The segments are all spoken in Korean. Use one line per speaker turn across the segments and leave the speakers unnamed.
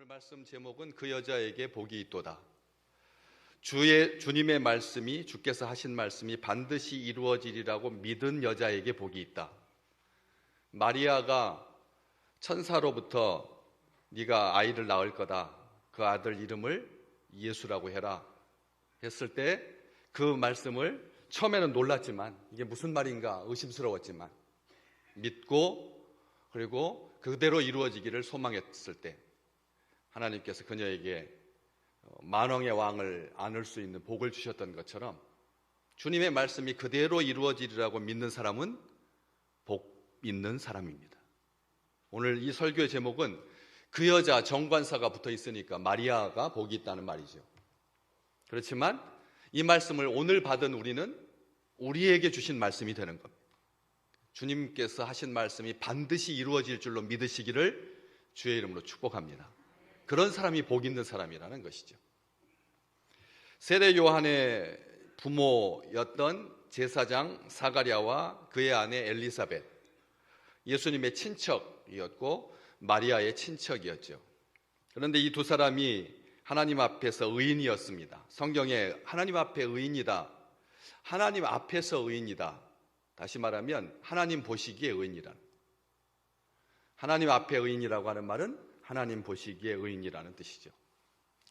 말씀 제목은 그 여자에게 복이 있도다. 주님의 말씀이, 주께서 하신 말씀이 반드시 이루어지리라고 믿은 여자에게 복이 있다. 마리아가 천사로부터 네가 아이를 낳을 거다, 그 아들 이름을 예수라고 해라 했을 때 그 말씀을 처음에는 놀랐지만, 이게 무슨 말인가 의심스러웠지만 믿고, 그리고 그대로 이루어지기를 소망했을 때 하나님께서 그녀에게 만왕의 왕을 안을 수 있는 복을 주셨던 것처럼, 주님의 말씀이 그대로 이루어지리라고 믿는 사람은 복 있는 사람입니다. 오늘 이 설교의 제목은 그 여자, 정관사가 붙어 있으니까 마리아가 복이 있다는 말이죠. 그렇지만 이 말씀을 오늘 받은 우리는 우리에게 주신 말씀이 되는 겁니다. 주님께서 하신 말씀이 반드시 이루어질 줄로 믿으시기를 주의 이름으로 축복합니다. 그런 사람이 복 있는 사람이라는 것이죠. 세례 요한의 부모였던 제사장 사가랴와 그의 아내 엘리사벳, 예수님의 친척이었고 마리아의 친척이었죠. 그런데 이 두 사람이 하나님 앞에서 의인이었습니다. 성경에 하나님 앞에 의인이다, 하나님 앞에서 의인이다, 다시 말하면 하나님 보시기에 의인이라는, 하나님 앞에 의인이라고 하는 말은 하나님 보시기에 의인이라는 뜻이죠.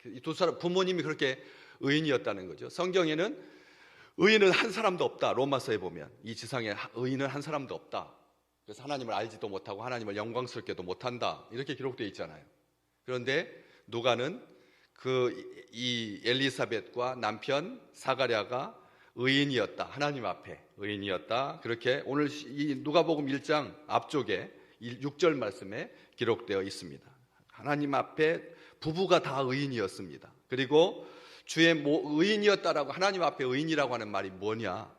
이 두 사람 부모님이 그렇게 의인이었다는 거죠. 성경에는 의인은 한 사람도 없다, 로마서에 보면 이 지상에 의인은 한 사람도 없다, 그래서 하나님을 알지도 못하고 하나님을 영광스럽게도 못한다, 이렇게 기록되어 있잖아요. 그런데 누가는 이 엘리사벳과 남편 사가랴가 의인이었다, 하나님 앞에 의인이었다, 그렇게 오늘 이 누가복음 1장 앞쪽에 6절 말씀에 기록되어 있습니다. 하나님 앞에 부부가 다 의인이었습니다. 그리고 주의 의인이었다라고, 하나님 앞에 의인이라고 하는 말이 뭐냐?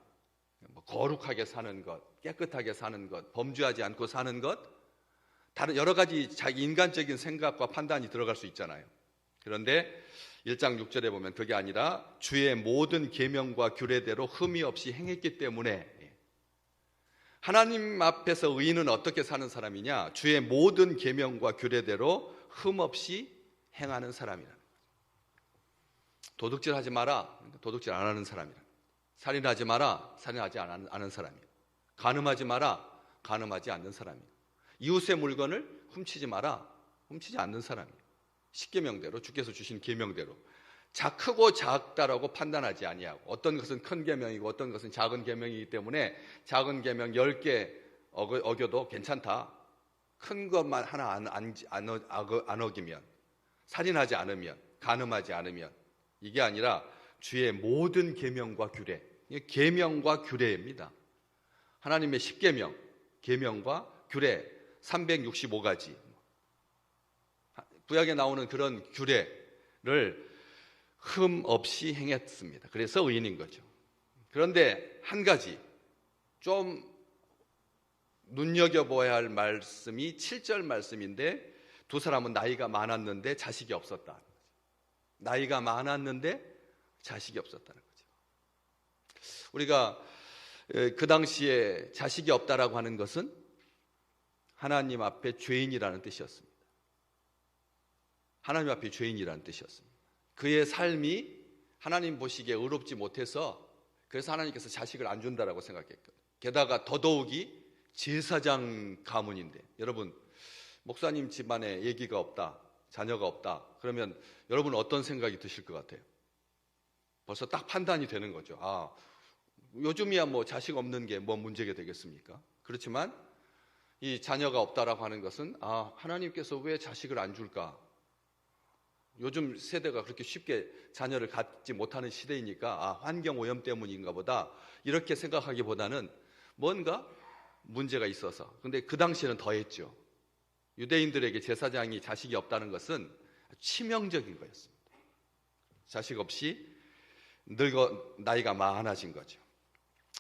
거룩하게 사는 것, 깨끗하게 사는 것, 범죄하지 않고 사는 것, 다른 여러 가지 자기 인간적인 생각과 판단이 들어갈 수 있잖아요. 그런데 1장 6절에 보면 그게 아니라 주의 모든 계명과 규례대로 흠이 없이 행했기 때문에, 하나님 앞에서 의인은 어떻게 사는 사람이냐? 주의 모든 계명과 규례대로 흠 없이 행하는 사람이라는 거죠. 도둑질하지 마라, 도둑질 안 하는 사람이라. 살인하지 마라, 살인하지 않은 사람이야. 간음하지 마라, 간음하지 않는 사람이야. 이웃의 물건을 훔치지 마라, 훔치지 않는 사람이야. 십계명대로, 주께서 주신 계명대로 크고 작다라고 판단하지 아니하고, 어떤 것은 큰 계명이고 어떤 것은 작은 계명이기 때문에 작은 계명 10개 어겨도 괜찮다, 큰 것만 하나 안 어기면, 살인하지 않으면, 간음하지 않으면, 이게 아니라 주의 모든 계명과 규례, 계명과 규례입니다. 하나님의 십계명, 계명과 규례 365가지, 구약에 나오는 그런 규례를 흠 없이 행했습니다. 그래서 의인인 거죠. 그런데 한 가지 좀 눈여겨봐야 할 말씀이 7절 말씀인데, 두 사람은 나이가 많았는데 자식이 없었다. 나이가 많았는데 자식이 없었다는 거죠. 우리가 그 당시에 자식이 없다라고 하는 것은 하나님 앞에 죄인이라는 뜻이었습니다. 하나님 앞에 죄인이라는 뜻이었습니다. 그의 삶이 하나님 보시기에 의롭지 못해서, 그래서 하나님께서 자식을 안 준다라고 생각했거든요. 게다가 더더욱이 제사장 가문인데, 여러분 목사님 집안에 아기가 없다, 자녀가 없다, 그러면 여러분은 어떤 생각이 드실 것 같아요? 벌써 딱 판단이 되는 거죠. 아, 요즘이야 뭐 자식 없는 게 뭐 문제가 되겠습니까? 그렇지만 이 자녀가 없다라고 하는 것은, 아, 하나님께서 왜 자식을 안 줄까? 요즘 세대가 그렇게 쉽게 자녀를 갖지 못하는 시대이니까, 아, 환경 오염 때문인가 보다, 이렇게 생각하기보다는 뭔가 문제가 있어서. 근데 그 당시에는 더했죠. 유대인들에게 제사장이 자식이 없다는 것은 치명적인 거였습니다. 자식 없이 나이가 많아진 거죠.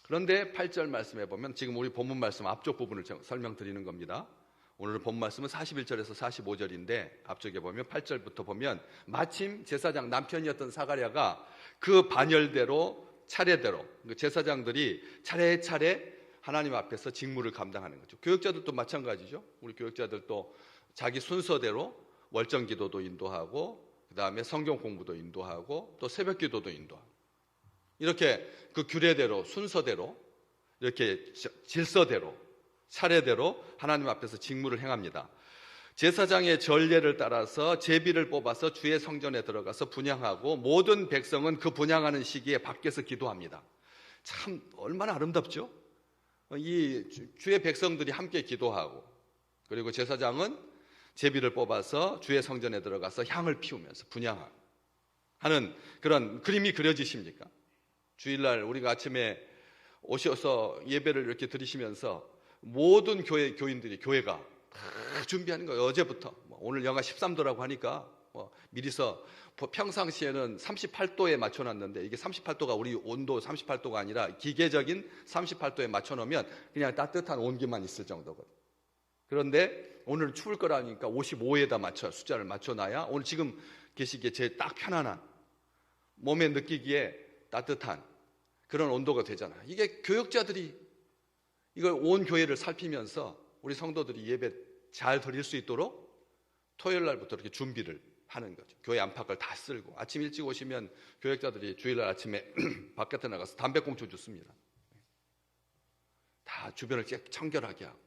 그런데 8절 말씀에 보면, 지금 우리 본문 말씀 앞쪽 부분을 설명드리는 겁니다. 오늘 본 말씀은 41절에서 45절인데 앞쪽에 보면 8절부터 보면, 마침 제사장 남편이었던 사가랴가 그 반열대로 차례대로, 제사장들이 차례차례 하나님 앞에서 직무를 감당하는 거죠. 교역자들도 마찬가지죠. 우리 교역자들도 자기 순서대로 월정 기도도 인도하고 그 다음에 성경 공부도 인도하고 또 새벽 기도도 인도하고 이렇게 그 규례대로 순서대로 이렇게 질서대로 차례대로 하나님 앞에서 직무를 행합니다. 제사장의 전례를 따라서 제비를 뽑아서 주의 성전에 들어가서 분향하고 모든 백성은 그 분향하는 시기에 밖에서 기도합니다. 참 얼마나 아름답죠? 이 주의 백성들이 함께 기도하고 그리고 제사장은 제비를 뽑아서 주의 성전에 들어가서 향을 피우면서 분향하는 그런 그림이 그려지십니까? 주일날 우리가 아침에 오셔서 예배를 이렇게 드리시면서 모든 교인들이 교회가 다 준비하는 거예요. 어제부터 오늘 영하 13도라고 하니까 미리서 평상시에는 38도에 맞춰놨는데 이게 38도가 우리 온도 38도가 아니라 기계적인 38도에 맞춰놓으면 그냥 따뜻한 온기만 있을 정도거든요. 그런데 오늘 추울 거라니까 55에다 숫자를 맞춰놔야 오늘 지금 계시기에 제일 딱 편안한 몸에 느끼기에 따뜻한 그런 온도가 되잖아요. 이게 교역자들이 이걸 온 교회를 살피면서 우리 성도들이 예배 잘 드릴 수 있도록 토요일 날부터 이렇게 준비를 하는 거죠. 교회 안팎을 다 쓸고 아침 일찍 오시면 교역자들이 주일날 아침에 바깥에 나가서 담배꽁초 줍습니다. 다 주변을 청결하게 하고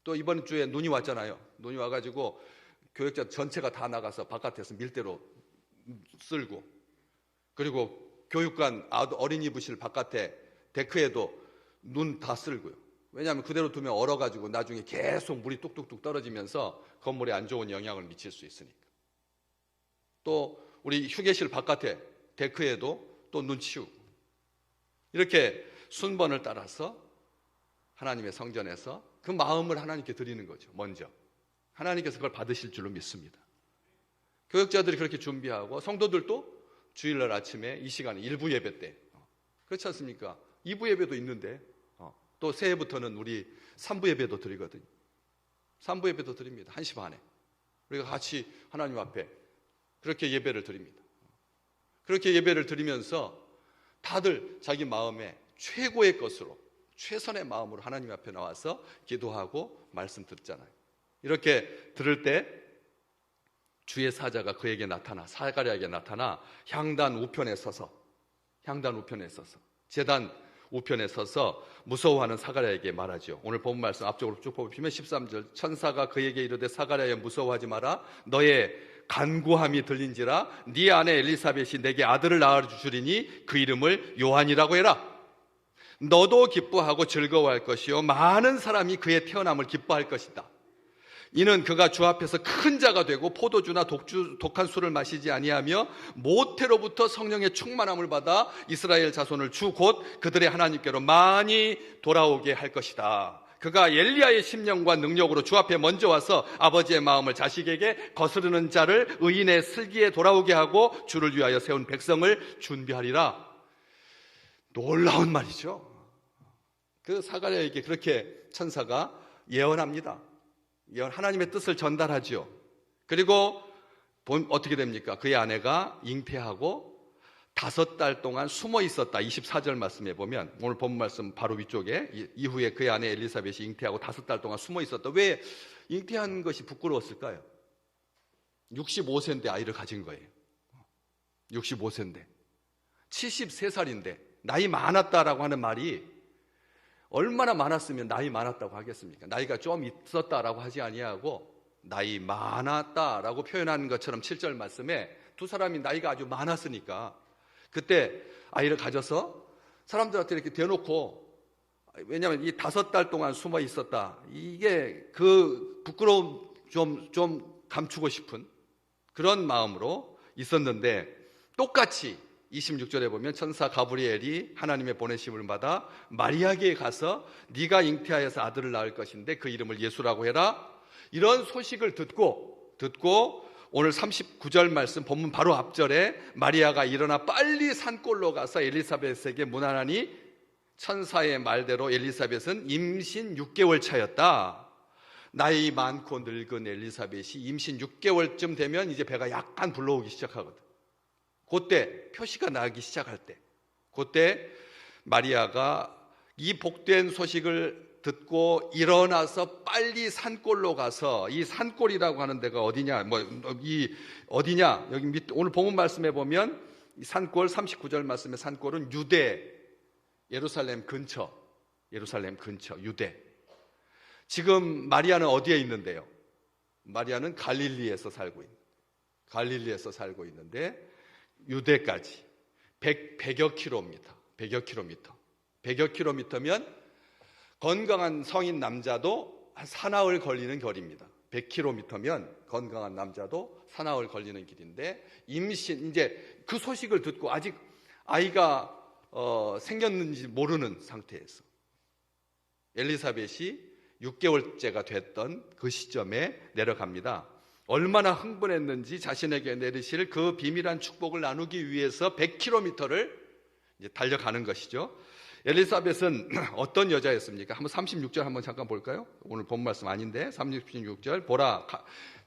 또 이번 주에 눈이 왔잖아요. 눈이 와가지고 교역자 전체가 다 나가서 바깥에서 밀대로 쓸고 그리고 교육관 어린이부실 바깥에 데크에도 눈 다 쓸고요. 왜냐하면 그대로 두면 얼어가지고 나중에 계속 물이 뚝뚝뚝 떨어지면서 건물에 안 좋은 영향을 미칠 수 있으니까. 또 우리 휴게실 바깥에 데크에도 또 눈 치우고 이렇게 순번을 따라서 하나님의 성전에서 그 마음을 하나님께 드리는 거죠. 먼저 하나님께서 그걸 받으실 줄로 믿습니다. 교역자들이 그렇게 준비하고 성도들도 주일날 아침에 이 시간에 1부 예배 때 그렇지 않습니까? 2부 예배도 있는데 또 새해부터는 우리 3부 예배도 드리거든요. 3부 예배도 드립니다. 1시 반에 우리가 같이 하나님 앞에 그렇게 예배를 드립니다. 그렇게 예배를 드리면서 다들 자기 마음에 최고의 것으로 최선의 마음으로 하나님 앞에 나와서 기도하고 말씀 듣잖아요. 이렇게 들을 때 주의 사자가 그에게 나타나 사가랴에게 나타나 향단 우편에 서서 제단 우편에 서서 무서워하는 사가랴에게 말하죠. 오늘 본 말씀 앞쪽으로 쭉 보시면 13절 천사가 그에게 이르되 사가랴야 무서워하지 마라 너의 간구함이 들린지라 네 아내 엘리사벳이 내게 아들을 낳아주리니 그 이름을 요한이라고 해라. 너도 기뻐하고 즐거워할 것이요 많은 사람이 그의 태어남을 기뻐할 것이다. 이는 그가 주 앞에서 큰 자가 되고 포도주나 독한 술을 마시지 아니하며 모태로부터 성령의 충만함을 받아 이스라엘 자손을 주 곧 그들의 하나님께로 많이 돌아오게 할 것이다. 그가 엘리야의 심령과 능력으로 주 앞에 먼저 와서 아버지의 마음을 자식에게 거스르는 자를 의인의 슬기에 돌아오게 하고 주를 위하여 세운 백성을 준비하리라. 놀라운 말이죠. 그 사가랴에게 그렇게 천사가 예언합니다. 하나님의 뜻을 전달하죠. 그리고 어떻게 됩니까? 그의 아내가 잉태하고 5달 동안 숨어 있었다. 24절 말씀에 보면 오늘 본 말씀 바로 위쪽에 이후에 그의 아내 엘리사벳이 잉태하고 5달 동안 숨어 있었다. 왜 잉태한 것이 부끄러웠을까요? 65세인데 아이를 가진 거예요. 65세인데 73살인데 나이 많았다라고 하는 말이 얼마나 많았으면 나이 많았다고 하겠습니까? 나이가 좀 있었다라고 하지 아니하고 나이 많았다라고 표현하는 것처럼 7절 말씀에 두 사람이 나이가 아주 많았으니까 그때 아이를 가져서 사람들한테 이렇게 대놓고 왜냐하면 이 5달 동안 숨어 있었다. 이게 그 부끄러움 좀 감추고 싶은 그런 마음으로 있었는데 똑같이 26절에 보면 천사 가브리엘이 하나님의 보내심을 받아 마리아에게 가서 네가 잉태하여서 아들을 낳을 것인데 그 이름을 예수라고 해라. 이런 소식을 듣고 오늘 39절 말씀 본문 바로 앞절에 마리아가 일어나 빨리 산골로 가서 엘리사벳에게 문안하니 천사의 말대로 엘리사벳은 임신 6개월 차였다. 나이 많고 늙은 엘리사벳이 임신 6개월쯤 되면 이제 배가 약간 불러오기 시작하거든. 그때 표시가 나기 시작할 때 그때 마리아가 이 복된 소식을 듣고 일어나서 빨리 산골로 가서, 이 산골이라고 하는 데가 어디냐, 어디냐, 여기 오늘 본문 말씀에 보면 이 산골 39절 말씀에 산골은 유대, 예루살렘 근처, 유대. 지금 마리아는 어디에 있는데요? 마리아는 갈릴리에서 살고 있는데 유대까지 100여 킬로입니다. 100여 킬로미터면 건강한 성인 남자도 한 사나흘 걸리는 거리입니다. 100킬로미터면 건강한 남자도 사나흘 걸리는 길인데, 임신, 이제 그 소식을 듣고 아직 아이가 생겼는지 모르는 상태에서 엘리사벳이 6개월째가 됐던 그 시점에 내려갑니다. 얼마나 흥분했는지 자신에게 내리실 그 비밀한 축복을 나누기 위해서 100킬로미터를 이제 달려가는 것이죠. 엘리사벳은 어떤 여자였습니까? 한번 36절 한번 잠깐 볼까요? 오늘 본 말씀 아닌데 36절 보라,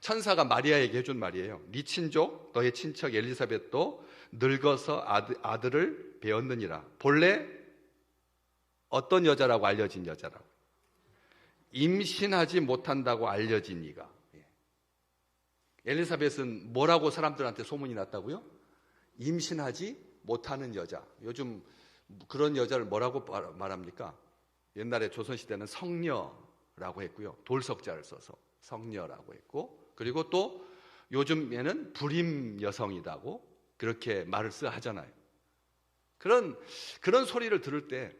천사가 마리아에게 해준 말이에요. 네 친족 너의 친척 엘리사벳도 늙어서 아들을 배었느니라. 본래 어떤 여자라고 알려진 여자라고? 임신하지 못한다고 알려진 이가. 엘리사벳은 뭐라고 사람들한테 소문이 났다고요? 임신하지 못하는 여자. 요즘 그런 여자를 뭐라고 말합니까? 옛날에 조선시대는 성녀라고 했고요. 돌석자를 써서 성녀라고 했고, 그리고 또 요즘에는 불임 여성이라고 그렇게 말을 하잖아요. 그런 소리를 들을 때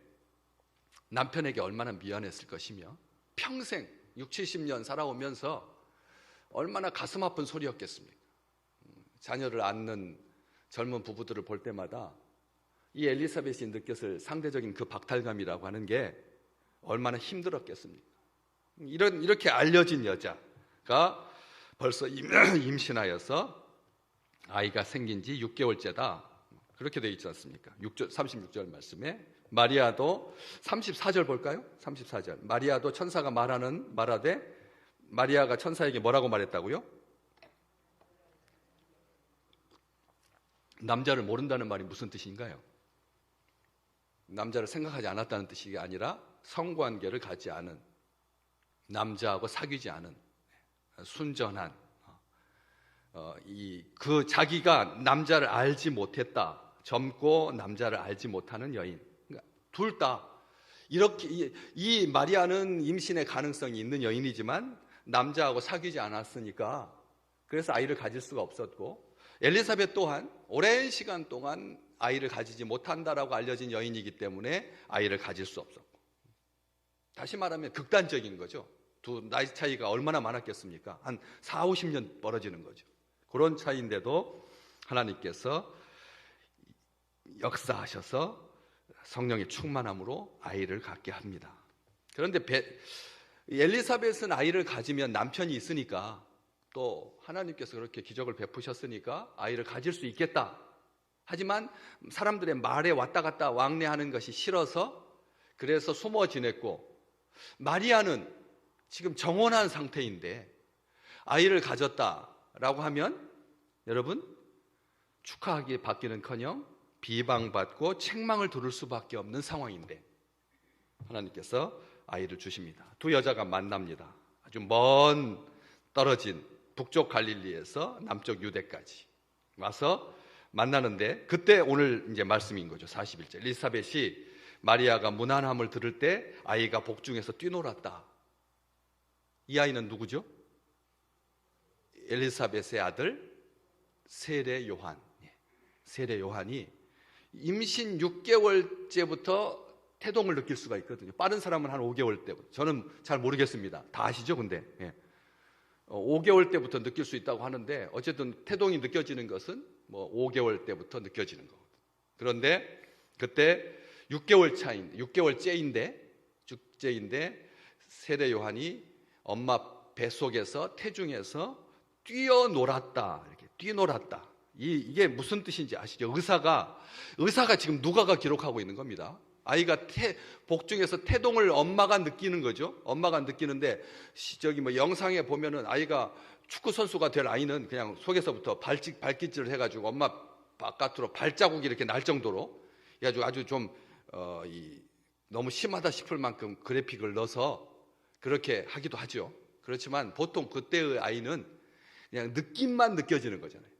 남편에게 얼마나 미안했을 것이며, 평생 60, 70년 살아오면서 얼마나 가슴 아픈 소리였겠습니까? 자녀를 낳는 젊은 부부들을 볼 때마다 이 엘리사벳이 느꼈을 상대적인 그 박탈감이라고 하는 게 얼마나 힘들었겠습니까? 이렇게 알려진 여자가 벌써 임신하여서 아이가 생긴 지 6개월째다. 그렇게 되어 있지 않습니까? 36절 말씀에 마리아도 34절 볼까요? 34절. 마리아도 천사가 말하되 마리아가 천사에게 뭐라고 말했다고요? 남자를 모른다는 말이 무슨 뜻인가요? 남자를 생각하지 않았다는 뜻이 아니라 성관계를 갖지 않은, 남자하고 사귀지 않은 순전한, 그 자기가 남자를 알지 못했다, 젊고 남자를 알지 못하는 여인, 그러니까 둘 다 이렇게, 이 마리아는 임신의 가능성이 있는 여인이지만 남자하고 사귀지 않았으니까 그래서 아이를 가질 수가 없었고, 엘리사벳 또한 오랜 시간 동안 아이를 가지지 못한다라고 알려진 여인이기 때문에 아이를 가질 수 없었고, 다시 말하면 극단적인 거죠. 두 나이 차이가 얼마나 많았겠습니까? 한 4, 50년 벌어지는 거죠. 그런 차이인데도 하나님께서 역사하셔서 성령의 충만함으로 아이를 갖게 합니다. 그런데 엘리사벳은 아이를 가지면 남편이 있으니까, 또 하나님께서 그렇게 기적을 베푸셨으니까 아이를 가질 수 있겠다. 하지만 사람들의 말에 왔다 갔다 왕래하는 것이 싫어서 그래서 숨어 지냈고, 마리아는 지금 정혼한 상태인데 아이를 가졌다라고 하면 여러분 축하하기 받기는커녕 비방받고 책망을 들을 수밖에 없는 상황인데 하나님께서 아이를 주십니다. 두 여자가 만납니다. 아주 먼 떨어진 북쪽 갈릴리에서 남쪽 유대까지 와서 만나는데, 그때 오늘 이제 말씀인 거죠. 41절. 엘리사벳이 마리아가 무난함을 들을 때 아이가 복중에서 뛰놀았다. 이 아이는 누구죠? 엘리사벳의 아들 세례 요한. 세례 요한이 임신 6개월째부터 태동을 느낄 수가 있거든요. 빠른 사람은 한 5개월 때부터. 저는 잘 모르겠습니다. 다 아시죠? 근데 5개월 때부터 느낄 수 있다고 하는데, 어쨌든 태동이 느껴지는 것은 5개월 때부터 느껴지는 거거든요. 그런데 그때 6개월째인데 세례 요한이 엄마 뱃속에서 태중에서 뛰어놀았다. 이렇게 뛰놀았다. 이게 무슨 뜻인지 아시죠? 의사가 지금 누가가 기록하고 있는 겁니다. 아이가 복중에서 태동을 엄마가 느끼는 거죠. 엄마가 느끼는데, 영상에 보면은 아이가 축구 선수가 될 아이는 그냥 속에서부터 발깃질을 해가지고 엄마 바깥으로 발자국이 이렇게 날 정도로 해가지고 아주 좀 너무 심하다 싶을 만큼 그래픽을 넣어서 그렇게 하기도 하죠. 그렇지만 보통 그때의 아이는 그냥 느낌만 느껴지는 거잖아요.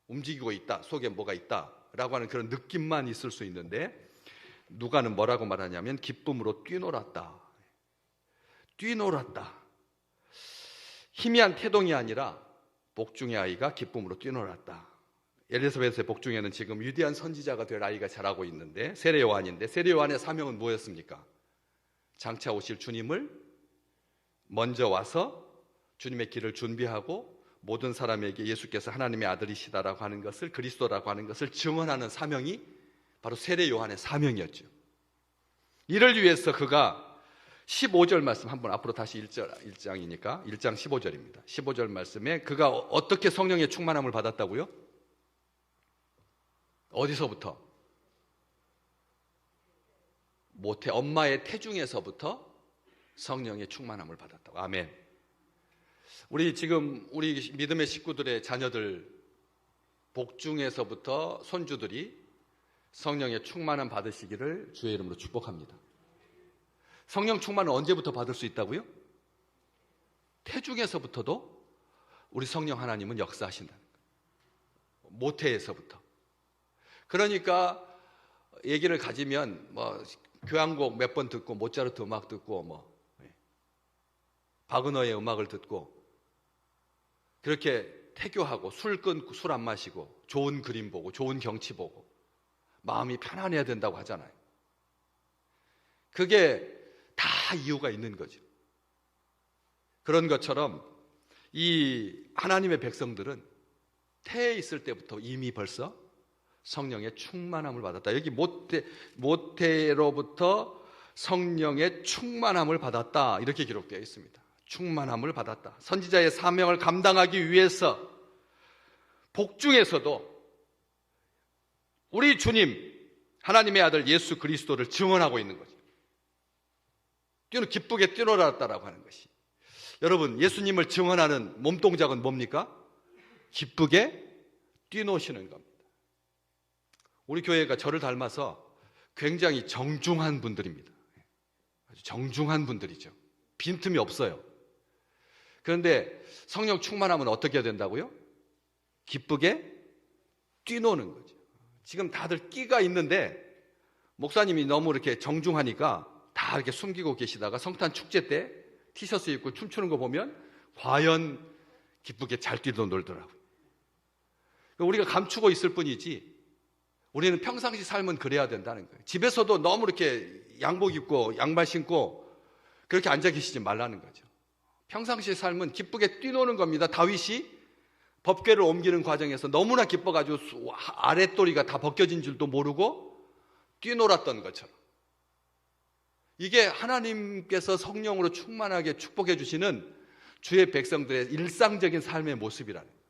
움직이고 있다, 속에 뭐가 있다라고 하는 그런 느낌만 있을 수 있는데, 누가는 뭐라고 말하냐면 기쁨으로 뛰놀았다. 뛰놀았다. 희미한 태동이 아니라 복중의 아이가 기쁨으로 뛰놀았다. 엘리사벳의 복중에는 지금 위대한 선지자가 될 아이가 자라고 있는데, 세례 요한인데, 세례 요한의 사명은 뭐였습니까? 장차 오실 주님을 먼저 와서 주님의 길을 준비하고 모든 사람에게 예수께서 하나님의 아들이시다라고 하는 것을, 그리스도라고 하는 것을 증언하는 사명이 바로 세례 요한의 사명이었죠. 이를 위해서 그가 15절 말씀, 한번 앞으로 다시 1장이니까 1장 15절입니다. 15절 말씀에 그가 어떻게 성령의 충만함을 받았다고요? 어디서부터? 모태 엄마의 태중에서부터 성령의 충만함을 받았다고. 아멘. 우리 믿음의 식구들의 자녀들 복중에서부터 손주들이 성령의 충만함 받으시기를 주의 이름으로 축복합니다. 성령 충만은 언제부터 받을 수 있다고요? 태중에서부터도 우리 성령 하나님은 역사하신다는 거예요. 모태에서부터. 그러니까 얘기를 가지면 교향곡 몇 번 듣고, 모차르트 음악 듣고, 바그너의 음악을 듣고, 그렇게 태교하고 술 끊고 술 안 마시고 좋은 그림 보고 좋은 경치 보고 마음이 편안해야 된다고 하잖아요. 그게 다 이유가 있는 거죠. 그런 것처럼 이 하나님의 백성들은 태에 있을 때부터 이미 벌써 성령의 충만함을 받았다. 여기 모태로부터 성령의 충만함을 받았다, 이렇게 기록되어 있습니다. 충만함을 받았다. 선지자의 사명을 감당하기 위해서 복중에서도 우리 주님 하나님의 아들 예수 그리스도를 증언하고 있는 거죠. 기쁘게 뛰놀았다라고 하는 것이, 여러분 예수님을 증언하는 몸동작은 뭡니까? 기쁘게 뛰노시는 겁니다. 우리 교회가 저를 닮아서 굉장히 정중한 분들입니다. 아주 정중한 분들이죠. 빈틈이 없어요. 그런데 성령 충만하면 어떻게 해야 된다고요? 기쁘게 뛰노는 거죠. 지금 다들 끼가 있는데 목사님이 너무 이렇게 정중하니까 다 이렇게 숨기고 계시다가 성탄 축제 때 티셔츠 입고 춤추는 거 보면 과연 기쁘게 잘 뛰도 놀더라고요. 우리가 감추고 있을 뿐이지 우리는 평상시 삶은 그래야 된다는 거예요. 집에서도 너무 이렇게 양복 입고 양말 신고 그렇게 앉아 계시지 말라는 거죠. 평상시 삶은 기쁘게 뛰노는 겁니다. 다윗이 법궤를 옮기는 과정에서 너무나 기뻐가지고 아랫도리가 다 벗겨진 줄도 모르고 뛰놀았던 것처럼, 이게 하나님께서 성령으로 충만하게 축복해 주시는 주의 백성들의 일상적인 삶의 모습이라는 거예요.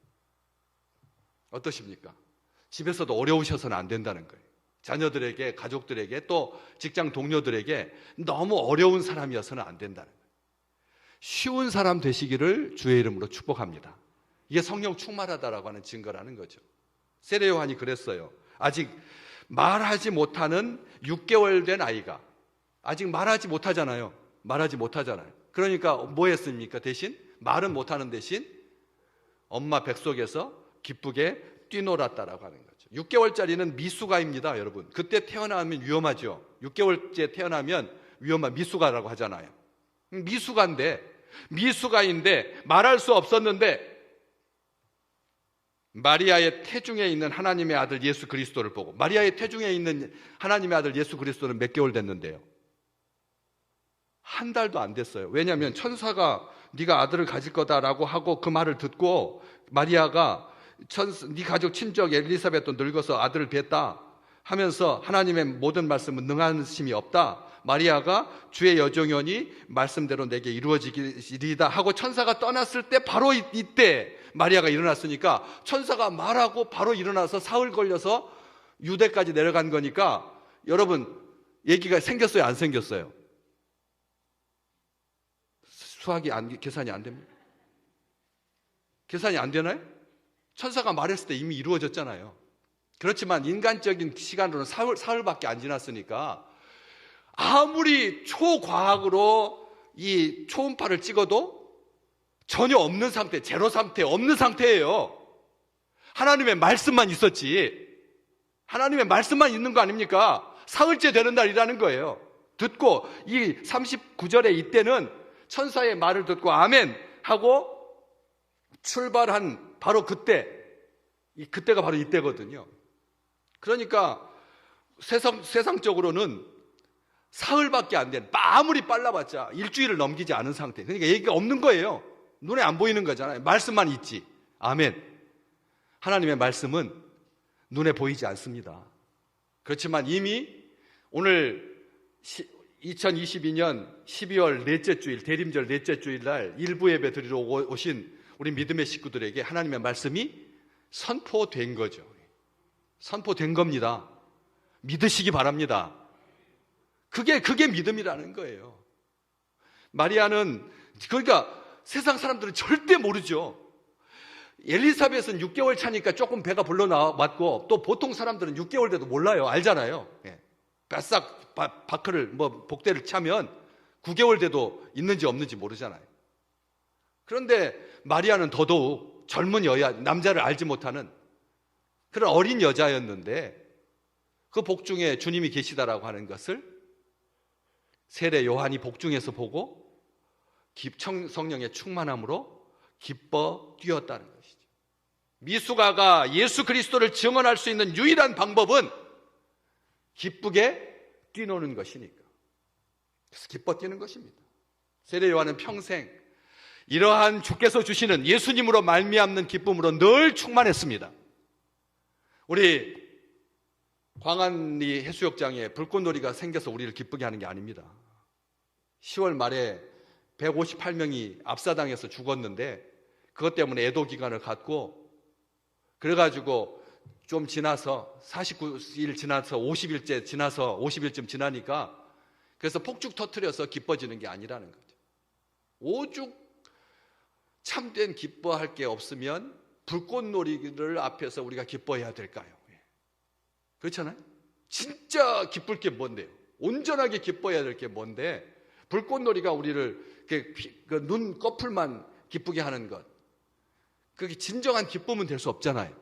어떠십니까? 집에서도 어려우셔서는 안 된다는 거예요. 자녀들에게, 가족들에게, 또 직장 동료들에게 너무 어려운 사람이어서는 안 된다는 거예요. 쉬운 사람 되시기를 주의 이름으로 축복합니다. 이게 성령 충만하다라고 하는 증거라는 거죠. 세례 요한이 그랬어요. 아직 말하지 못하는 6개월 된 아이가, 아직 말하지 못하잖아요. 그러니까 뭐 했습니까? 대신 말은 못하는 대신 엄마 뱃속에서 기쁘게 뛰놀았다라고 하는 거죠. 6개월짜리는 미숙아입니다, 여러분. 그때 태어나면 위험하죠. 6개월째 태어나면 미숙아라고 하잖아요. 미숙아인데 말할 수 없었는데 마리아의 태중에 있는 하나님의 아들 예수 그리스도를 보고, 마리아의 태중에 있는 하나님의 아들 예수 그리스도는 몇 개월 됐는데요? 한 달도 안 됐어요. 왜냐하면 천사가 네가 아들을 가질 거다라고 하고 그 말을 듣고 마리아가 네 가족 친척 엘리사벳도 늙어서 아들을 뵀다 하면서 하나님의 모든 말씀은 능하심이 없다, 마리아가 주의 여종연이 말씀대로 내게 이루어지리이다 하고 천사가 떠났을 때 바로 이때 마리아가 일어났으니까 천사가 말하고 바로 일어나서 사흘 걸려서 유대까지 내려간 거니까, 여러분 얘기가 생겼어요, 안 생겼어요? 계산이 안 됩니다. 계산이 안 되나요? 천사가 말했을 때 이미 이루어졌잖아요. 그렇지만 인간적인 시간으로는 사흘밖에 안 지났으니까 아무리 초과학으로 이 초음파를 찍어도 전혀 없는 상태, 제로 상태, 없는 상태예요. 하나님의 말씀만 있었지. 하나님의 말씀만 있는 거 아닙니까? 사흘째 되는 날이라는 거예요. 듣고 이 39절에 이때는 천사의 말을 듣고 아멘 하고 출발한 바로 그때가 바로 이때거든요. 그러니까 세상적으로는 사흘밖에 안 된, 아무리 빨라봤자 일주일을 넘기지 않은 상태. 그러니까 얘기가 없는 거예요. 눈에 안 보이는 거잖아요. 말씀만 있지. 아멘. 하나님의 말씀은 눈에 보이지 않습니다. 그렇지만 이미 오늘 2022년 12월 넷째 주일, 대림절 넷째 주일 날 일부 예배 드리러 오신 우리 믿음의 식구들에게 하나님의 말씀이 선포된 거죠. 선포된 겁니다. 믿으시기 바랍니다. 그게 믿음이라는 거예요. 마리아는, 그러니까 세상 사람들은 절대 모르죠. 엘리사벳은 6개월 차니까 조금 배가 불러나왔고, 또 보통 사람들은 6개월 돼도 몰라요. 알잖아요. 바싹 바크를 복대를 차면 9개월 돼도 있는지 없는지 모르잖아요. 그런데 마리아는 더더욱 젊은 남자를 알지 못하는 그런 어린 여자였는데, 그 복중에 주님이 계시다라고 하는 것을 세례 요한이 복중에서 보고 성령의 충만함으로 기뻐 뛰었다는 것이죠. 미숙아가 예수 그리스도를 증언할 수 있는 유일한 방법은 기쁘게 뛰노는 것이니까. 그래서 기뻐 뛰는 것입니다. 세례 요한은 평생 이러한 주께서 주시는 예수님으로 말미암는 기쁨으로 늘 충만했습니다. 우리 광안리 해수욕장에 불꽃놀이가 생겨서 우리를 기쁘게 하는 게 아닙니다. 10월 말에 158명이 압사당해서 죽었는데, 그것 때문에 애도 기간을 갖고, 그래가지고 좀 지나서 49일 지나서 50일째 지나서 50일쯤 지나니까, 그래서 폭죽 터뜨려서 기뻐지는 게 아니라는 거죠. 오죽 참된 기뻐할 게 없으면 불꽃놀이를 앞에서 우리가 기뻐해야 될까요? 그렇잖아요? 진짜 기쁠 게 뭔데요? 온전하게 기뻐해야 될 게 뭔데, 불꽃놀이가 우리를 눈 꺼풀만 기쁘게 하는 것, 그게 진정한 기쁨은 될 수 없잖아요.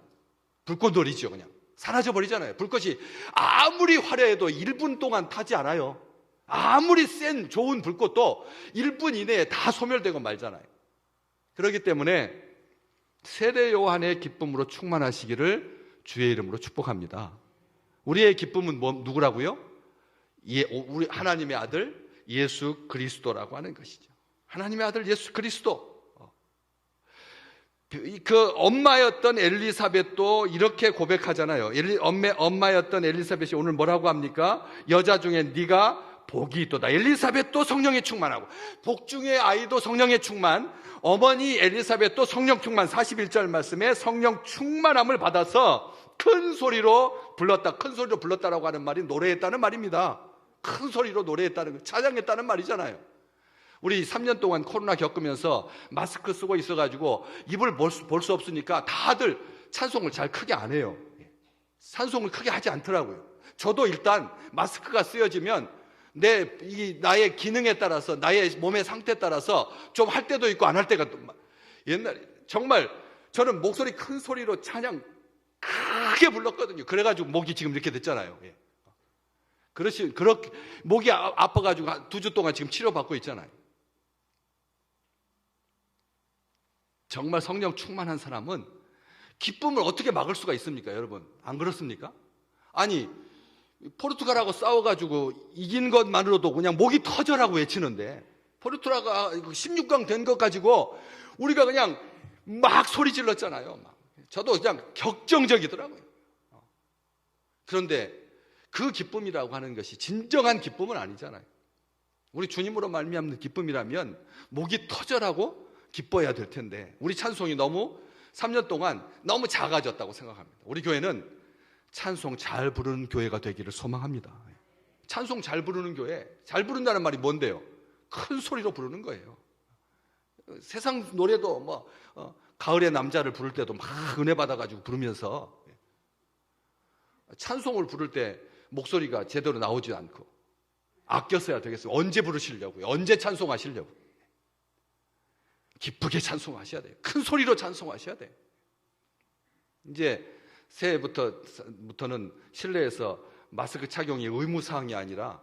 불꽃놀이죠. 그냥 사라져 버리잖아요. 불꽃이 아무리 화려해도 1분 동안 타지 않아요. 아무리 센 좋은 불꽃도 1분 이내에 다 소멸되고 말잖아요. 그렇기 때문에 세례 요한의 기쁨으로 충만하시기를 주의 이름으로 축복합니다. 우리의 기쁨은 누구라고요? 우리 하나님의 아들 예수 그리스도라고 하는 것이죠. 하나님의 아들 예수 그리스도. 그 엄마였던 엘리사벳도 이렇게 고백하잖아요. 엄마였던 엘리사벳이 오늘 뭐라고 합니까? 여자 중에 네가 복이 있도다. 엘리사벳도 성령에 충만하고, 복중의 아이도 성령에 충만, 어머니 엘리사벳도 성령 충만, 41절 말씀에 성령 충만함을 받아서 큰 소리로 불렀다. 큰 소리로 불렀다라고 하는 말이 노래했다는 말입니다. 큰 소리로 노래했다는 거, 찬양했다는 말이잖아요. 우리 3년 동안 코로나 겪으면서 마스크 쓰고 있어가지고 입을 볼 수 없으니까 다들 찬송을 잘 크게 안 해요. 찬송을 크게 하지 않더라고요. 저도 일단 마스크가 쓰여지면 나의 기능에 따라서, 나의 몸의 상태에 따라서 좀 할 때도 있고 안 할 때가, 옛날에 정말 저는 목소리 큰 소리로 찬양 크게 불렀거든요. 그래가지고 목이 지금 이렇게 됐잖아요. 그렇게 목이 아파가지고 2주 동안 지금 치료받고 있잖아요. 정말 성령 충만한 사람은 기쁨을 어떻게 막을 수가 있습니까, 여러분? 안 그렇습니까? 아니, 포르투갈하고 싸워가지고 이긴 것만으로도 그냥 목이 터져라고 외치는데, 포르투갈가 16강 된 것 가지고 우리가 그냥 막 소리 질렀잖아요. 저도 그냥 격정적이더라고요. 그런데 그 기쁨이라고 하는 것이 진정한 기쁨은 아니잖아요. 우리 주님으로 말미암는 기쁨이라면 목이 터져라고 기뻐해야 될 텐데, 우리 찬송이 너무 3년 동안 너무 작아졌다고 생각합니다. 우리 교회는 찬송 잘 부르는 교회가 되기를 소망합니다. 찬송 잘 부르는 교회, 잘 부른다는 말이 뭔데요? 큰 소리로 부르는 거예요. 세상 노래도 가을의 남자를 부를 때도 막 은혜 받아가지고 부르면서, 찬송을 부를 때 목소리가 제대로 나오지 않고, 아껴 써야 되겠어요. 언제 부르시려고요? 언제 찬송하시려고? 기쁘게 찬송하셔야 돼요. 큰 소리로 찬송하셔야 돼요. 이제 새해부터는 실내에서 마스크 착용이 의무사항이 아니라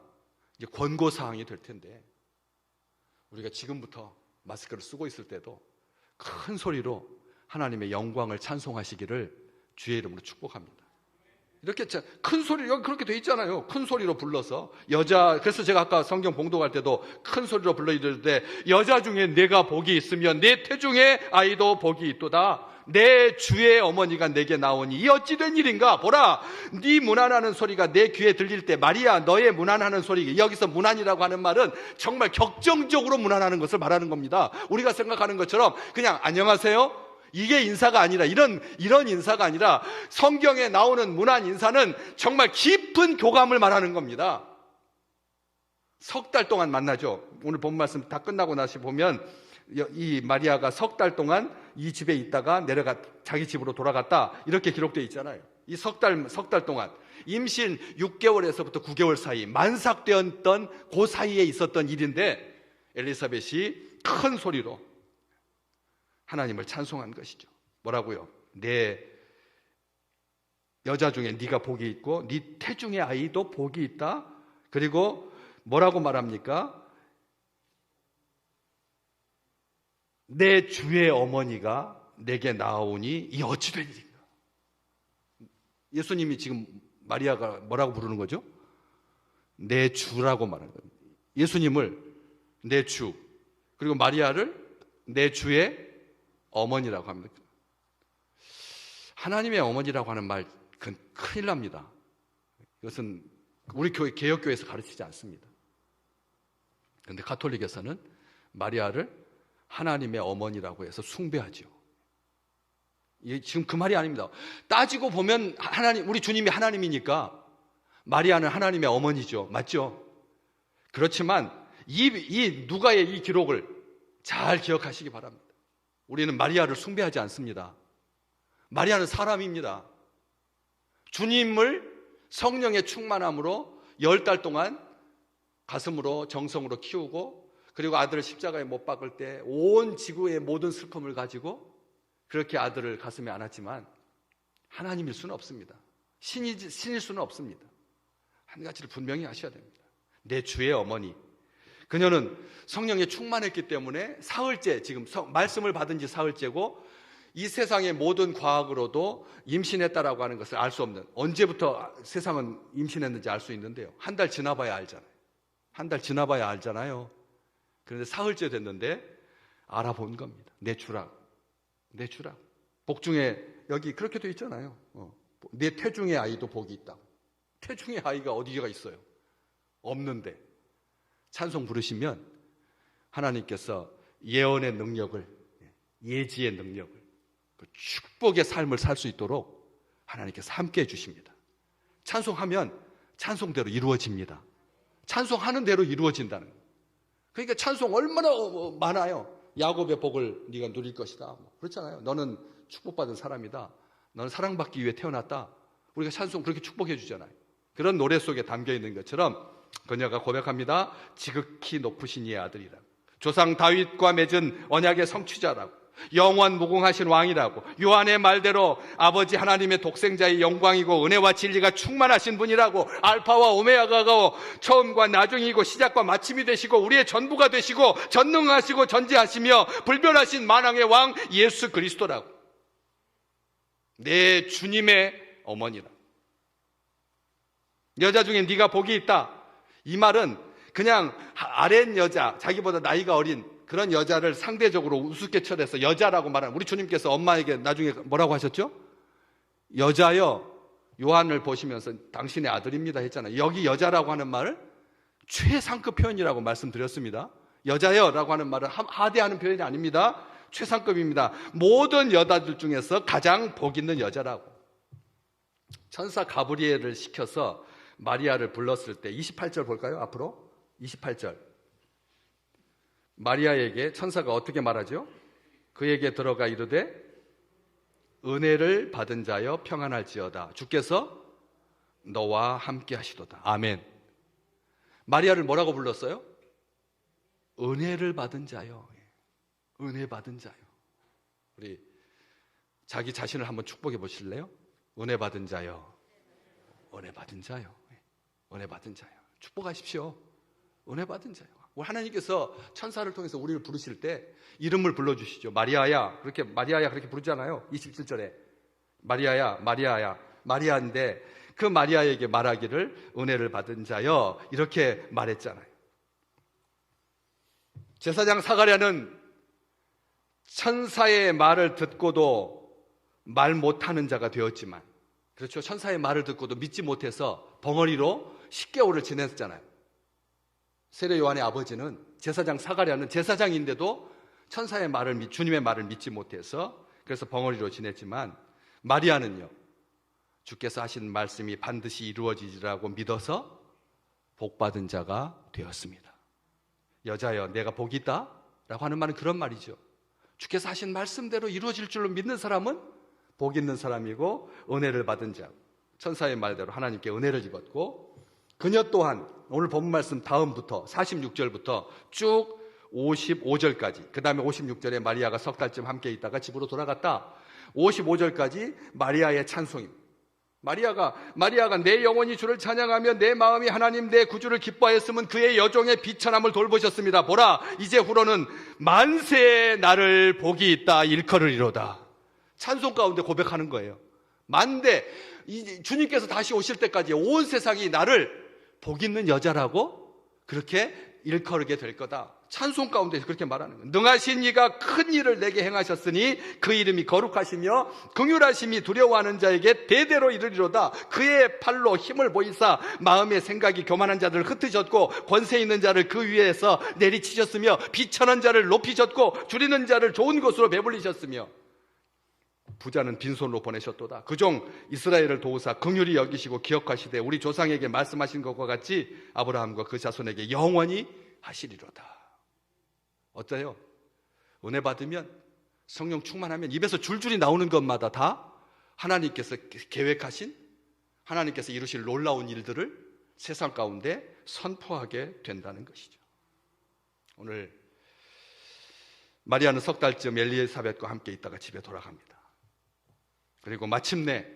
이제 권고사항이 될 텐데, 우리가 지금부터 마스크를 쓰고 있을 때도 큰 소리로 하나님의 영광을 찬송하시기를 주의 이름으로 축복합니다. 이렇게 큰 소리, 여기 그렇게 돼 있잖아요. 큰 소리로 불러서 그래서 제가 아까 성경 봉독할 때도 큰 소리로 불러 이르되 여자 중에 내가 복이 있으면 내 태중의 아이도 복이 있도다. 내 주의 어머니가 내게 나오니 이 어찌 된 일인가? 보라, 네 문안하는 소리가 내 귀에 들릴 때, 마리아 너의 문안하는 소리, 여기서 문안이라고 하는 말은 정말 격정적으로 문안하는 것을 말하는 겁니다. 우리가 생각하는 것처럼 그냥 안녕하세요, 이게 인사가 아니라, 이런 인사가 아니라 성경에 나오는 문안 인사는 정말 깊은 교감을 말하는 겁니다. 석 달 동안 만나죠. 오늘 본 말씀 다 끝나고 나시 보면 이 마리아가 석 달 동안 이 집에 있다가 자기 집으로 돌아갔다, 이렇게 기록되어 있잖아요. 이 석 달 동안 임신 6개월에서부터 9개월 사이, 만삭되었던 그 사이에 있었던 일인데 엘리사벳이 큰 소리로 하나님을 찬송한 것이죠. 뭐라고요? 내 여자 중에 네가 복이 있고 네 태중의 아이도 복이 있다. 그리고 뭐라고 말합니까? 내 주의 어머니가 내게 나오니 이 어찌 된 일인가? 예수님이 지금 마리아가 뭐라고 부르는 거죠? 내 주라고 말하는 겁니다. 예수님을 내 주, 그리고 마리아를 내 주의 어머니라고 합니다. 하나님의 어머니라고 하는 말, 그건 큰일 납니다. 이것은 우리 개혁교회에서 가르치지 않습니다. 그런데 가톨릭에서는 마리아를 하나님의 어머니라고 해서 숭배하죠. 지금 그 말이 아닙니다. 따지고 보면 우리 주님이 하나님이니까 마리아는 하나님의 어머니죠. 맞죠? 그렇지만 이 누가의 이 기록을 잘 기억하시기 바랍니다. 우리는 마리아를 숭배하지 않습니다. 마리아는 사람입니다. 주님을 성령의 충만함으로 10달 동안 가슴으로 정성으로 키우고, 그리고 아들을 십자가에 못 박을 때 온 지구의 모든 슬픔을 가지고 그렇게 아들을 가슴에 안았지만 하나님일 수는 없습니다. 신일 수는 없습니다. 한 가지를 분명히 아셔야 됩니다. 내 주의 어머니, 그녀는 성령에 충만했기 때문에 사흘째, 지금 말씀을 받은 지 사흘째고, 이 세상의 모든 과학으로도 임신했다라고 하는 것을 알 수 없는, 언제부터 세상은 임신했는지 알 수 있는데요, 한 달 지나봐야 알잖아요. 한 달 지나봐야 알잖아요. 그런데 사흘째 됐는데 알아본 겁니다. 내 주라고. 복중에 여기 그렇게 돼 있잖아요. 내 태중의 아이도 복이 있다고. 태중의 아이가 어디가 있어요? 없는데 찬송 부르시면 하나님께서 예언의 능력을, 예지의 능력을, 그 축복의 삶을 살 수 있도록 하나님께서 함께 해주십니다. 찬송하면 찬송대로 이루어집니다. 찬송하는 대로 이루어진다는 거예요. 그러니까 찬송 얼마나 많아요. 야곱의 복을 네가 누릴 것이다, 그렇잖아요. 너는 축복받은 사람이다, 너는 사랑받기 위해 태어났다. 우리가 찬송 그렇게 축복해 주잖아요. 그런 노래 속에 담겨 있는 것처럼 그녀가 고백합니다. 지극히 높으신 이의 아들이라고, 조상 다윗과 맺은 언약의 성취자라고, 영원 무궁하신 왕이라고, 요한의 말대로 아버지 하나님의 독생자의 영광이고 은혜와 진리가 충만하신 분이라고, 알파와 오메가가 처음과 나중이고 시작과 마침이 되시고 우리의 전부가 되시고 전능하시고 전지하시며 불변하신 만왕의 왕 예수 그리스도라고, 내 주님의 어머니라. 여자 중에 네가 복이 있다, 이 말은 그냥 아랫 여자, 자기보다 나이가 어린 그런 여자를 상대적으로 우습게 쳐내서 여자라고 말하는, 우리 주님께서 엄마에게 나중에 뭐라고 하셨죠? 여자여, 요한을 보시면서 당신의 아들입니다 했잖아요. 여기 여자라고 하는 말을 최상급 표현이라고 말씀드렸습니다. 여자여라고 하는 말은 하대하는 표현이 아닙니다. 최상급입니다. 모든 여자들 중에서 가장 복 있는 여자라고. 천사 가브리엘을 시켜서 마리아를 불렀을 때 28절 볼까요? 앞으로 28절. 마리아에게 천사가 어떻게 말하죠? 그에게 들어가 이르되 은혜를 받은 자여 평안할지어다, 주께서 너와 함께 하시도다. 아멘. 마리아를 뭐라고 불렀어요? 은혜를 받은 자요. 은혜 받은 자요. 우리 자기 자신을 한번 축복해 보실래요? 은혜 받은 자요. 은혜 받은 자요. 은혜 받은 자요. 축복하십시오. 은혜 받은 자요. 하나님께서 천사를 통해서 우리를 부르실 때 이름을 불러주시죠. 마리아야. 마리아야 그렇게 부르잖아요. 27절에. 마리아야, 마리아야. 마리아인데 그 마리아에게 말하기를 은혜를 받은 자여. 이렇게 말했잖아요. 제사장 사가랴는 천사의 말을 듣고도 말 못하는 자가 되었지만, 그렇죠. 천사의 말을 듣고도 믿지 못해서 벙어리로 10개월을 지냈잖아요. 세례 요한의 아버지는 제사장 사가랴는 제사장인데도 천사의 말을, 주님의 말을 믿지 못해서 그래서 벙어리로 지냈지만, 마리아는요, 주께서 하신 말씀이 반드시 이루어지리라고 믿어서 복받은 자가 되었습니다. 여자여, 내가 복이 있다? 라고 하는 말은 그런 말이죠. 주께서 하신 말씀대로 이루어질 줄로 믿는 사람은 복 있는 사람이고 은혜를 받은 자, 천사의 말대로 하나님께 은혜를 입었고, 그녀 또한 오늘 본문 말씀 다음부터 46절부터 쭉 55절까지, 그 다음에 56절에 마리아가 석 달쯤 함께 있다가 집으로 돌아갔다. 55절까지 마리아의 찬송입니다. 마리아가 내 영혼이 주를 찬양하며 내 마음이 하나님 내 구주를 기뻐하였으면 그의 여종의 비천함을 돌보셨습니다. 보라, 이제 후로는 만세에 나를 복이 있다 일컬으리로다. 찬송 가운데 고백하는 거예요. 만대, 주님께서 다시 오실 때까지 온 세상이 나를 복 있는 여자라고 그렇게 일컬게 될 거다. 찬송 가운데 그렇게 말하는 거예요. 능하신 이가 큰 일을 내게 행하셨으니 그 이름이 거룩하시며 긍휼하심이 두려워하는 자에게 대대로 이르리로다. 그의 팔로 힘을 보이사 마음의 생각이 교만한 자들을 흩으셨고 권세 있는 자를 그 위에서 내리치셨으며 비천한 자를 높이셨고 줄이는 자를 좋은 곳으로 배불리셨으며 부자는 빈손으로 보내셨도다. 그종 이스라엘을 도우사 긍휼히 여기시고 기억하시되 우리 조상에게 말씀하신 것과 같이 아브라함과 그 자손에게 영원히 하시리로다. 어때요? 은혜 받으면, 성령 충만하면 입에서 줄줄이 나오는 것마다 다 하나님께서 계획하신, 하나님께서 이루실 놀라운 일들을 세상 가운데 선포하게 된다는 것이죠. 오늘 마리아는 석 달쯤 엘리사벳과 함께 있다가 집에 돌아갑니다. 그리고 마침내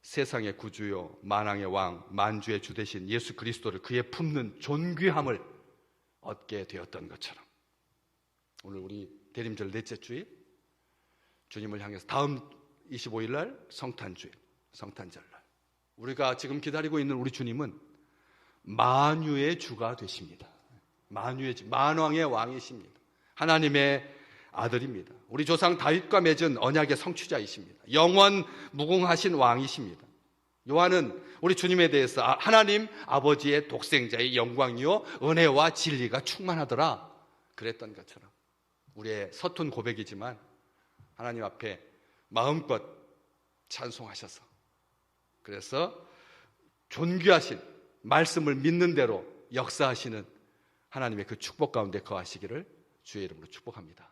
세상의 구주요 만왕의 왕 만주의 주 되신 예수 그리스도를 그의 품는 존귀함을 얻게 되었던 것처럼, 오늘 우리 대림절 넷째 주일 주님을 향해서 다음 25일 날 성탄주일, 성탄절날 우리가 지금 기다리고 있는 우리 주님은 만유의 주가 되십니다. 만유의 주, 만왕의 왕이십니다. 하나님의 아들입니다. 우리 조상 다윗과 맺은 언약의 성취자이십니다. 영원 무궁하신 왕이십니다. 요한은 우리 주님에 대해서 하나님 아버지의 독생자의 영광이요 은혜와 진리가 충만하더라 그랬던 것처럼, 우리의 서툰 고백이지만 하나님 앞에 마음껏 찬송하셔서, 그래서 존귀하신 말씀을 믿는 대로 역사하시는 하나님의 그 축복 가운데 거하시기를 주의 이름으로 축복합니다.